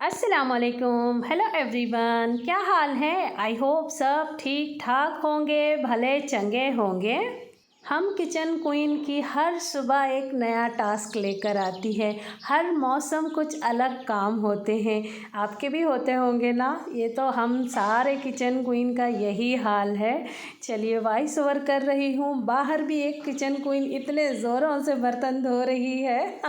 अस्सलामुअलैकुम। Hello everyone, क्या हाल है? आई होप सब ठीक ठाक होंगे, भले चंगे होंगे। हम किचन क्वीन की हर सुबह एक नया टास्क लेकर आती है। हर मौसम कुछ अलग काम होते हैं। आपके भी होते होंगे ना? ये तो हम सारे किचन क्वीन का यही हाल है। चलिए, वॉइस ओवर कर रही हूँ। बाहर भी एक किचन क्वीन इतने ज़ोरों से बर्तन धो रही है।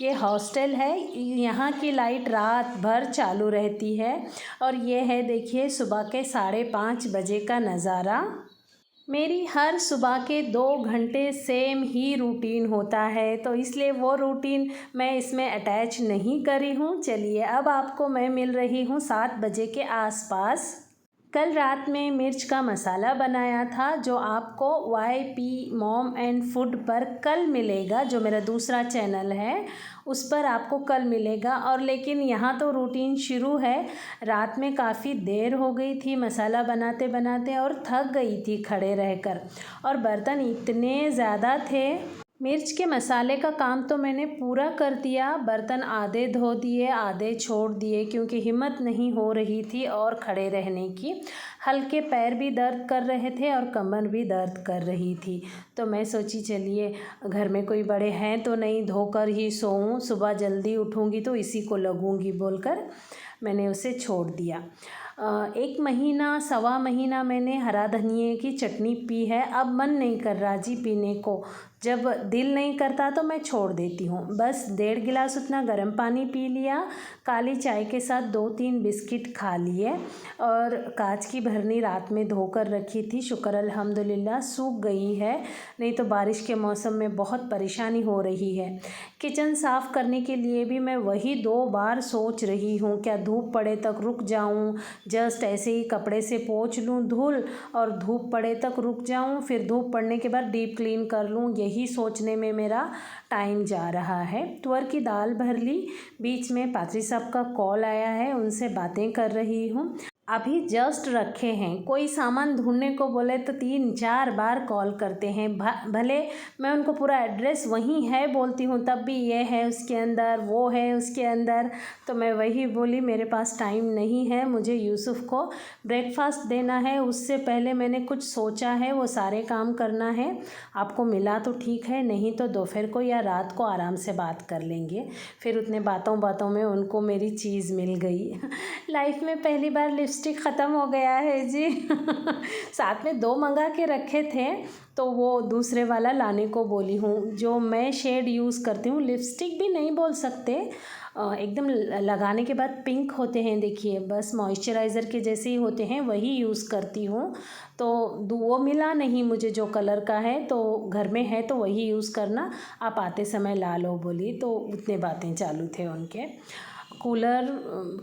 ये हॉस्टल है, यहाँ की लाइट रात भर चालू रहती है। और ये है, देखिए, सुबह के 5:30 बजे का नज़ारा। मेरी हर सुबह के 2 घंटे सेम ही रूटीन होता है, तो इसलिए वो रूटीन मैं इसमें अटैच नहीं करी हूँ। चलिए, अब आपको मैं मिल रही हूँ 7 बजे के आसपास। कल रात में मिर्च का मसाला बनाया था, जो आपको YP मॉम एंड फूड पर कल मिलेगा, जो मेरा दूसरा चैनल है उस पर आपको कल मिलेगा। और लेकिन यहाँ तो रूटीन शुरू है। रात में काफ़ी देर हो गई थी मसाला बनाते बनाते और थक गई थी खड़े रहकर, और बर्तन इतने ज़्यादा थे। मिर्च के मसाले का काम तो मैंने पूरा कर दिया, बर्तन आधे धो दिए आधे छोड़ दिए, क्योंकि हिम्मत नहीं हो रही थी और खड़े रहने की। हल्के पैर भी दर्द कर रहे थे और कमर भी दर्द कर रही थी। तो मैं सोची, चलिए, घर में कोई बड़े हैं तो नहीं, धोकर ही सोऊं, सुबह जल्दी उठूंगी तो इसी को लगूंगी बोलकर मैंने उसे छोड़ दिया। 1 महीना 1.25 महीना मैंने हरा धनिए की चटनी पी है। अब मन नहीं कर रहा जी पीने को। जब दिल नहीं करता तो मैं छोड़ देती हूँ। बस 1.5 गिलास उतना गर्म पानी पी लिया, काली चाय के साथ 2-3 बिस्किट खा लिए। और कांच की भरनी रात में धोकर रखी थी, शुक्र अल्हम्दुलिल्लाह सूख गई है, नहीं तो बारिश के मौसम में बहुत परेशानी हो रही है। किचन साफ़ करने के लिए भी मैं वही 2 बार सोच रही हूँ, क्या धूप पड़े तक रुक जाऊँ, जस्ट ऐसे ही कपड़े से पोंछ लूँ धूल, और धूप पड़े तक रुक जाऊँ, फिर धूप पड़ने के बाद डीप क्लीन कर लूँ। यही सोचने में मेरा टाइम जा रहा है। तुअर की दाल भर ली, बीच में पात्री साहब का कॉल आया है, उनसे बातें कर रही हूँ। अभी जस्ट रखे हैं। कोई सामान ढूंढने को बोले तो 3-4 बार कॉल करते हैं। भले मैं उनको पूरा एड्रेस वहीं है बोलती हूँ, तब भी ये है उसके अंदर, वो है उसके अंदर। तो मैं वही बोली, मेरे पास टाइम नहीं है, मुझे यूसुफ को ब्रेकफास्ट देना है, उससे पहले मैंने कुछ सोचा है, वो सारे काम करना है। आपको मिला तो ठीक है, नहीं तो दोपहर को या रात को आराम से बात कर लेंगे। फिर उतने बातों बातों में उनको मेरी चीज़ मिल गई। लाइफ में पहली बार लिपस्टिक ख़त्म हो गया है जी। साथ में 2 मंगा के रखे थे, तो वो दूसरे वाला लाने को बोली हूँ। जो मैं शेड यूज़ करती हूँ, लिपस्टिक भी नहीं बोल सकते, एकदम लगाने के बाद पिंक होते हैं, देखिए, बस मॉइस्चराइज़र के जैसे ही होते हैं, वही यूज़ करती हूँ। तो वो मिला नहीं मुझे जो कलर का है, तो घर में है तो वही यूज़ करना, आप आते समय ला लो बोली। तो उतने बातें चालू थे उनके। कूलर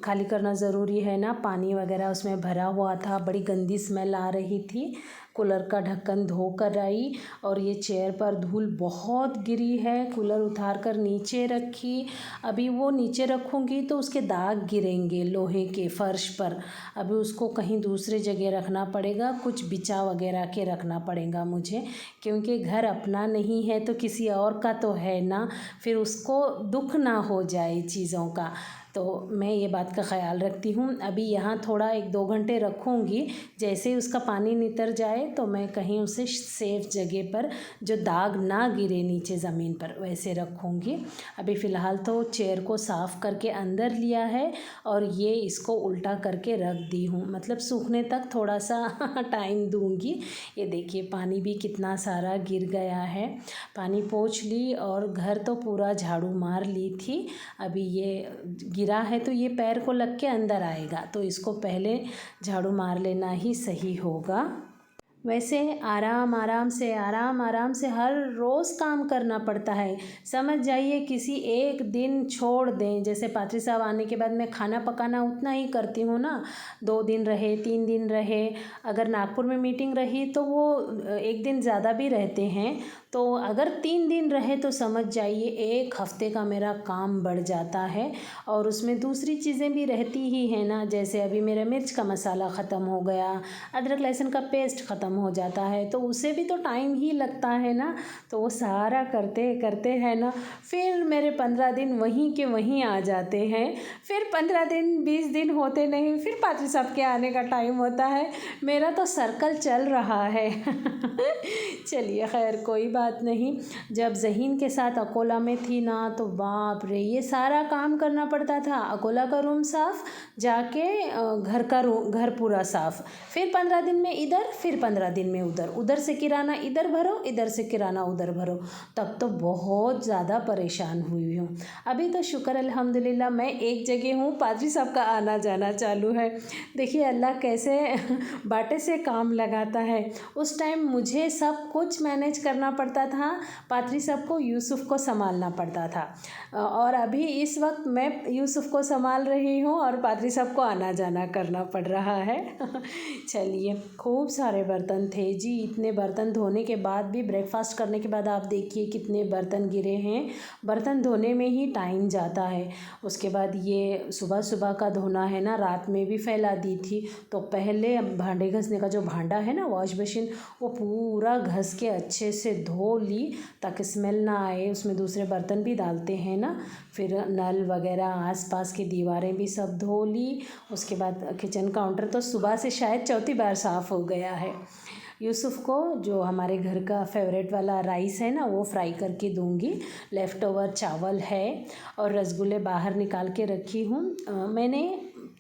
खाली करना ज़रूरी है ना, पानी वगैरह उसमें भरा हुआ था, बड़ी गंदी स्मेल आ रही थी। कूलर का ढक्कन धो कर आई, और ये चेयर पर धूल बहुत गिरी है, कूलर उतार कर नीचे रखी। अभी वो नीचे रखूँगी तो उसके दाग गिरेंगे लोहे के फर्श पर। अभी उसको कहीं दूसरे जगह रखना पड़ेगा, कुछ बिछा वगैरह के रखना पड़ेगा मुझे, क्योंकि घर अपना नहीं है तो किसी और का तो है ना, फिर उसको दुख ना हो जाए चीज़ों का। तो मैं ये बात का ख्याल रखती हूँ। अभी यहाँ थोड़ा 1-2 घंटे रखूँगी, जैसे ही उसका पानी नितर जाए तो मैं कहीं उसे सेफ जगह पर, जो दाग ना गिरे नीचे ज़मीन पर, वैसे रखूँगी। अभी फ़िलहाल तो चेयर को साफ़ करके अंदर लिया है, और ये इसको उल्टा करके रख दी हूँ, मतलब सूखने तक थोड़ा सा टाइम दूँगी। ये देखिए, पानी भी कितना सारा गिर गया है। पानी पोंछ ली और घर तो पूरा झाड़ू मार ली थी। अभी ये गिरा है तो ये पैर को लग के अंदर आएगा, तो इसको पहले झाड़ू मार लेना ही सही होगा। वैसे आराम आराम से हर रोज़ काम करना पड़ता है। समझ जाइए, किसी एक दिन छोड़ दें, जैसे पात्री साहब आने के बाद मैं खाना पकाना उतना ही करती हूँ ना, 2 दिन रहे 3 दिन रहे, अगर नागपुर में मीटिंग रही तो वो 1 दिन ज़्यादा भी रहते हैं। तो अगर 3 दिन रहे तो समझ जाइए 1 हफ़्ते का मेरा काम बढ़ जाता है। और उसमें दूसरी चीज़ें भी रहती ही हैं ना, जैसे अभी मेरा मिर्च का मसाला ख़त्म हो गया, अदरक लहसुन का पेस्ट ख़त्म हो जाता है, तो उसे भी तो टाइम ही लगता है ना। तो वो सारा करते करते है ना, फिर मेरे 15 दिन वहीं के वहीं आ जाते हैं। फिर 15 दिन 20 दिन होते नहीं, फिर पात्री साहब के आने का टाइम होता है। मेरा तो सर्कल चल रहा है। चलिए खैर कोई बात नहीं। जब ज़हीन के साथ अकोला में थी ना, तो बाप रे, ये सारा काम करना पड़ता था। अकोला का रूम साफ़, जाके घर पूरा साफ़, फिर 15 दिन में इधर, फिर 15 दिन में उधर, उधर से किराना इधर भरो, इधर से किराना उधर भरो। तब तो बहुत ज़्यादा परेशान हुई हूँ। अभी तो शुक्र अल्हम्दुलिल्लाह मैं एक जगह हूँ, पादरी साहब का आना जाना चालू है। देखिए अल्लाह कैसे बाटे से काम लगाता है। उस टाइम मुझे सब कुछ मैनेज करना पड़ता था, पादरी साहब को, यूसुफ़ को संभालना पड़ता था। और अभी इस वक्त मैं यूसुफ़ को संभाल रही हूँ और पादरी साहब को आना जाना करना पड़ रहा है। चलिए, खूब सारे बर्तन थे जी। इतने बर्तन धोने के बाद भी, ब्रेकफास्ट करने के बाद आप देखिए कितने बर्तन गिरे हैं। बर्तन धोने में ही टाइम जाता है। उसके बाद ये सुबह सुबह का धोना है ना, रात में भी फैला दी थी। तो पहले भांडे घसने का जो भांडा है ना, वॉश बेसिन, वो पूरा घस के अच्छे से धो ली ताकि स्मेल ना आए। उसमें दूसरे बर्तन भी डालते हैं ना। फिर नल वगैरह, आसपास की दीवारें भी सब धो ली। उसके बाद किचन काउंटर तो सुबह से शायद चौथी बार साफ़ हो गया है। यूसुफ़ को जो हमारे घर का फेवरेट वाला राइस है ना, वो फ्राई करके दूंगी। लेफ़्ट ओवर चावल है और रसगुल्ले बाहर निकाल के रखी हूँ। मैंने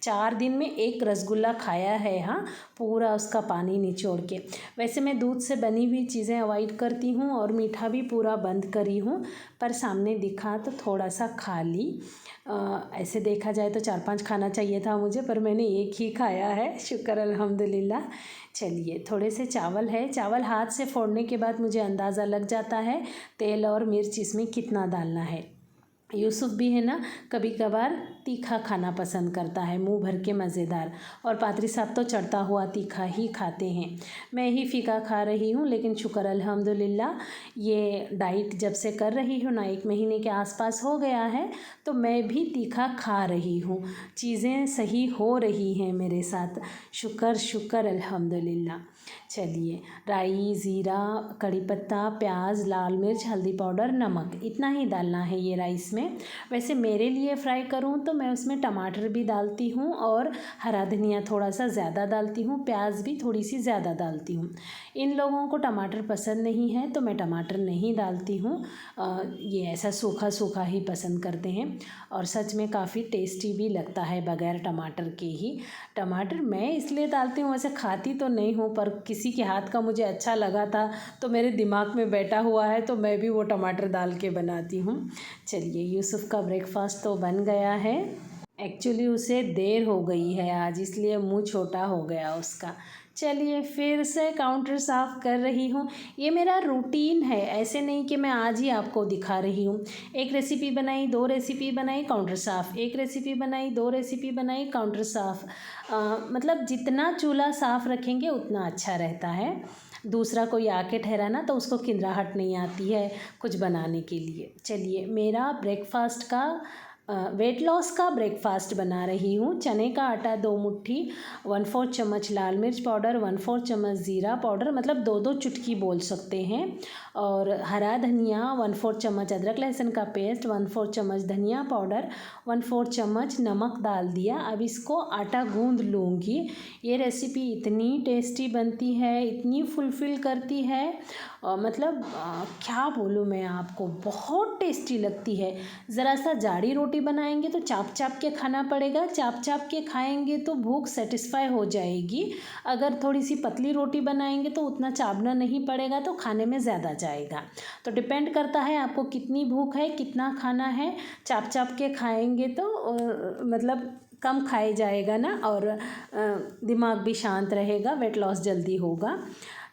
4 दिन में एक रसगुल्ला खाया है, हाँ, पूरा उसका पानी निचोड़ के। वैसे मैं दूध से बनी हुई चीज़ें अवॉइड करती हूँ और मीठा भी पूरा बंद करी हूँ, पर सामने दिखा तो थोड़ा सा खा ली। ऐसे देखा जाए तो 4-5 खाना चाहिए था मुझे, पर मैंने एक ही खाया है, शुक्र अल्हम्दुलिल्लाह। चलिए, थोड़े से चावल है। चावल हाथ से फोड़ने के बाद मुझे अंदाज़ा लग जाता है तेल और मिर्च इसमें कितना डालना है। यूसुफ़ भी है ना, कभी कभार तीखा खाना पसंद करता है, मुंह भर के मज़ेदार। और पादरी साहब तो चढ़ता हुआ तीखा ही खाते हैं। मैं ही फीका खा रही हूँ, लेकिन शुक्र अल्हम्दुलिल्लाह ये डाइट जब से कर रही हूँ ना, 1 महीने के आसपास हो गया है, तो मैं भी तीखा खा रही हूँ। चीज़ें सही हो रही हैं मेरे साथ, शुक्र अल्हम्दुलिल्लाह। चलिए, राई, ज़ीरा, कड़ी पत्ता, प्याज, लाल मिर्च, हल्दी पाउडर, नमक, इतना ही डालना है ये राइस में। वैसे मेरे लिए फ्राई करूँ तो मैं उसमें टमाटर भी डालती हूँ और हरा धनिया थोड़ा सा ज़्यादा डालती हूँ, प्याज भी थोड़ी सी ज़्यादा डालती हूँ। इन लोगों को टमाटर पसंद नहीं है तो मैं टमाटर नहीं डालती हूँ। ये ऐसा सूखा सूखा ही पसंद करते हैं और सच में काफ़ी टेस्टी भी लगता है बग़ैर टमाटर के ही। टमाटर मैं इसलिए डालती हूँ, वैसे खाती तो नहीं हूँ, पर किसी के हाथ का मुझे अच्छा लगा था तो मेरे दिमाग में बैठा हुआ है, तो मैं भी वो टमाटर डाल के बनाती हूँ। चलिए, यूसुफ़ का ब्रेकफास्ट तो बन गया है। एक्चुअली उसे देर हो गई है आज, इसलिए मुंह छोटा हो गया उसका। चलिए, फिर से काउंटर साफ़ कर रही हूँ। ये मेरा रूटीन है, ऐसे नहीं कि मैं आज ही आपको दिखा रही हूँ। एक रेसिपी बनाई, 2 रेसिपी बनाई, काउंटर साफ़, एक रेसिपी बनाई, 2 रेसिपी बनाई, काउंटर साफ़। मतलब जितना चूल्हा साफ़ रखेंगे उतना अच्छा रहता है। दूसरा कोई आके ठहराना तो उसको किंजराहट नहीं आती है कुछ बनाने के लिए। चलिए, मेरा ब्रेकफास्ट का वेट लॉस का ब्रेकफास्ट बना रही हूँ। चने का आटा 2 मुट्ठी, 1/4 चम्मच लाल मिर्च पाउडर, 1/4 चम्मच ज़ीरा पाउडर, मतलब 2-2 चुटकी बोल सकते हैं, और हरा धनिया, 1/4 चम्मच अदरक लहसुन का पेस्ट, 1/4 चम्मच धनिया पाउडर, 1/4 चम्मच नमक डाल दिया। अब इसको आटा गूँध लूँगी। ये रेसिपी इतनी टेस्टी बनती है, इतनी फुलफ़िल करती है, मतलब क्या बोलूँ मैं आपको, बहुत टेस्टी लगती है। ज़रा सा जाड़ी रोटी बनाएंगे तो चाप चाप के खाना पड़ेगा, चाप चाप के खाएंगे तो भूख सेटिस्फाई हो जाएगी। अगर थोड़ी सी पतली रोटी बनाएंगे तो उतना चापना नहीं पड़ेगा, तो खाने में ज़्यादा जाएगा। तो डिपेंड करता है आपको कितनी भूख है, कितना खाना है। चाप चाप के खाएंगे तो मतलब कम खाए जाएगा ना, और दिमाग भी शांत रहेगा, वेट लॉस जल्दी होगा।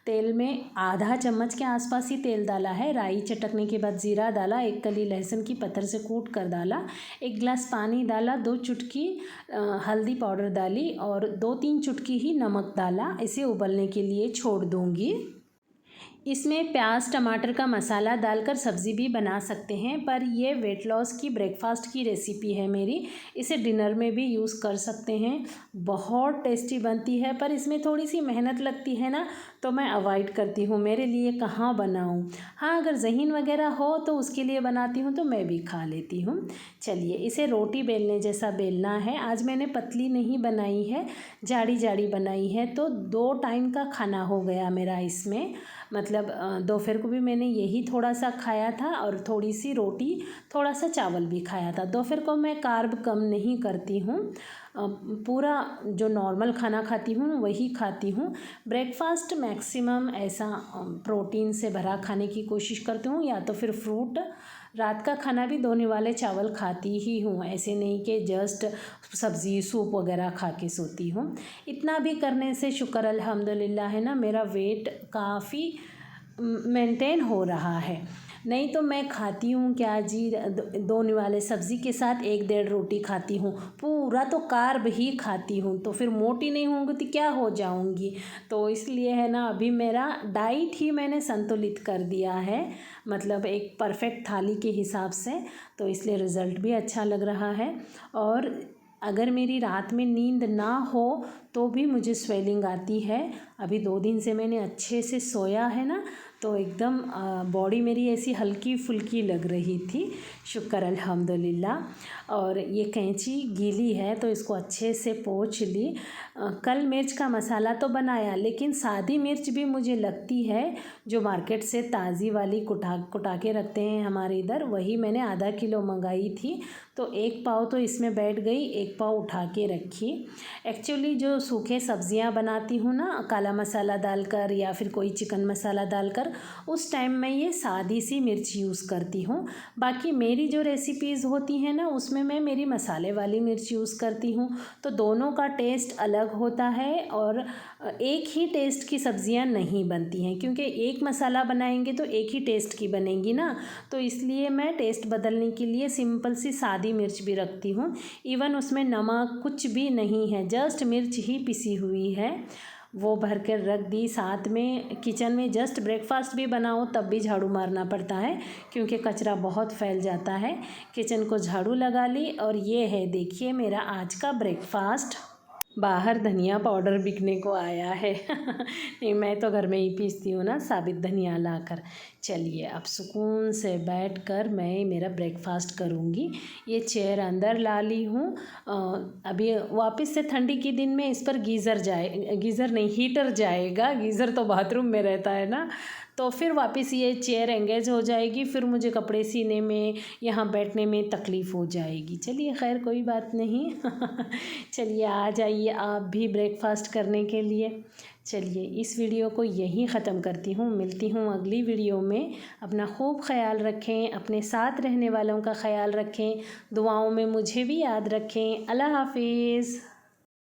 तेल में आधा चम्मच के आसपास ही तेल डाला है। राई चटकने के बाद ज़ीरा डाला, 1 कली लहसुन की पत्थर से कूट कर डाला, 1 गिलास पानी डाला, 2 चुटकी हल्दी पाउडर डाली और 2-3 चुटकी ही नमक डाला। इसे उबलने के लिए छोड़ दूँगी। इसमें प्याज टमाटर का मसाला डालकर सब्ज़ी भी बना सकते हैं, पर ये वेट लॉस की ब्रेकफास्ट की रेसिपी है मेरी। इसे डिनर में भी यूज़ कर सकते हैं, बहुत टेस्टी बनती है, पर इसमें थोड़ी सी मेहनत लगती है ना, तो मैं अवॉइड करती हूँ। मेरे लिए कहाँ बनाऊँ। हाँ, अगर ज़हीन वगैरह हो तो उसके लिए बनाती हूँ, तो मैं भी खा लेती हूँ। चलिए, इसे रोटी बेलने जैसा बेलना है। आज मैंने पतली नहीं बनाई है, जाड़ी जाड़ी बनाई है, तो 2 टाइम का खाना हो गया मेरा इसमें। मतलब दोपहर को भी मैंने यही थोड़ा सा खाया था और थोड़ी सी रोटी, थोड़ा सा चावल भी खाया था। दोपहर को मैं कार्ब कम नहीं करती हूँ, पूरा जो नॉर्मल खाना खाती हूँ वही खाती हूँ। ब्रेकफास्ट मैक्सिमम ऐसा प्रोटीन से भरा खाने की कोशिश करती हूँ, या तो फिर फ्रूट। रात का खाना भी धोने वाले चावल खाती ही हूँ, ऐसे नहीं कि जस्ट सब्ज़ी सूप वगैरह खा के सोती हूँ। इतना भी करने से शुक्र अल्हम्दुलिल्लाह है ना, मेरा वेट काफ़ी मेंटेन हो रहा है। नहीं तो मैं खाती हूँ क्या जी, दोने वाले सब्ज़ी के साथ 1-1.5 रोटी खाती हूँ, पूरा तो कार्ब ही खाती हूँ, तो फिर मोटी नहीं होंगी तो क्या हो जाऊँगी। तो इसलिए है ना, अभी मेरा डाइट ही मैंने संतुलित कर दिया है, मतलब एक परफेक्ट थाली के हिसाब से, तो इसलिए रिज़ल्ट भी अच्छा लग रहा है। और अगर मेरी रात में नींद ना हो तो भी मुझे स्वेलिंग आती है। अभी 2 दिन से मैंने अच्छे से सोया है ना, तो एकदम बॉडी मेरी ऐसी हल्की फुल्की लग रही थी, शुक्र अल्हम्दुलिल्लाह। और ये कैंची गीली है तो इसको अच्छे से पोंछ ली। कल मिर्च का मसाला तो बनाया, लेकिन सादी मिर्च भी मुझे लगती है जो मार्केट से ताज़ी वाली कुटा के रखते हैं हमारे इधर, वही मैंने आधा किलो मंगाई थी, तो 1 पाव तो इसमें बैठ गई, 1 पाव उठा के रखी। एक्चुअली जो सूखे सब्जियां बनाती हूँ ना, काला मसाला डालकर या फिर कोई चिकन मसाला डालकर, उस टाइम मैं ये सादी सी मिर्च यूज़ करती हूँ। बाकी मेरी जो रेसिपीज़ होती हैं ना, उसमें मैं मेरी मसाले वाली मिर्च यूज़ करती हूँ, तो दोनों का टेस्ट अलग होता है। और एक ही टेस्ट की सब्जियां नहीं बनती हैं, क्योंकि एक मसाला बनाएंगे तो एक ही टेस्ट की बनेंगी ना, तो इसलिए मैं टेस्ट बदलने के लिए सिंपल सी सादी मिर्च भी रखती हूँ। इवन उसमें नमक कुछ भी नहीं है, जस्ट मिर्च ही पिसी हुई है, वो भर कर रख दी। साथ में किचन में जस्ट ब्रेकफास्ट भी बनाओ तब भी झाड़ू मारना पड़ता है, क्योंकि कचरा बहुत फैल जाता है। किचन को झाड़ू लगा ली, और ये है देखिए मेरा आज का ब्रेकफास्ट। बाहर धनिया पाउडर बिकने को आया है नहीं, मैं तो घर में ही पीसती हूँ ना साबित धनिया लाकर। चलिए, अब सुकून से बैठकर मैं मेरा ब्रेकफास्ट करूँगी। ये चेयर अंदर ला ली हूँ। अभी वापस से ठंडी के दिन में इस पर गीज़र नहीं, हीटर जाएगा। गीज़र तो बाथरूम में रहता है ना, तो फिर वापस ये चेयर एंगेज हो जाएगी, फिर मुझे कपड़े सीने में, यहाँ बैठने में तकलीफ़ हो जाएगी। चलिए, खैर कोई बात नहीं चलिए, आ जाइए आप भी ब्रेकफास्ट करने के लिए। चलिए, इस वीडियो को यहीं ख़त्म करती हूँ, मिलती हूँ अगली वीडियो में। अपना खूब ख्याल रखें, अपने साथ रहने वालों का ख्याल रखें, दुआओं में मुझे भी याद रखें। अल्लाह हाफिज़।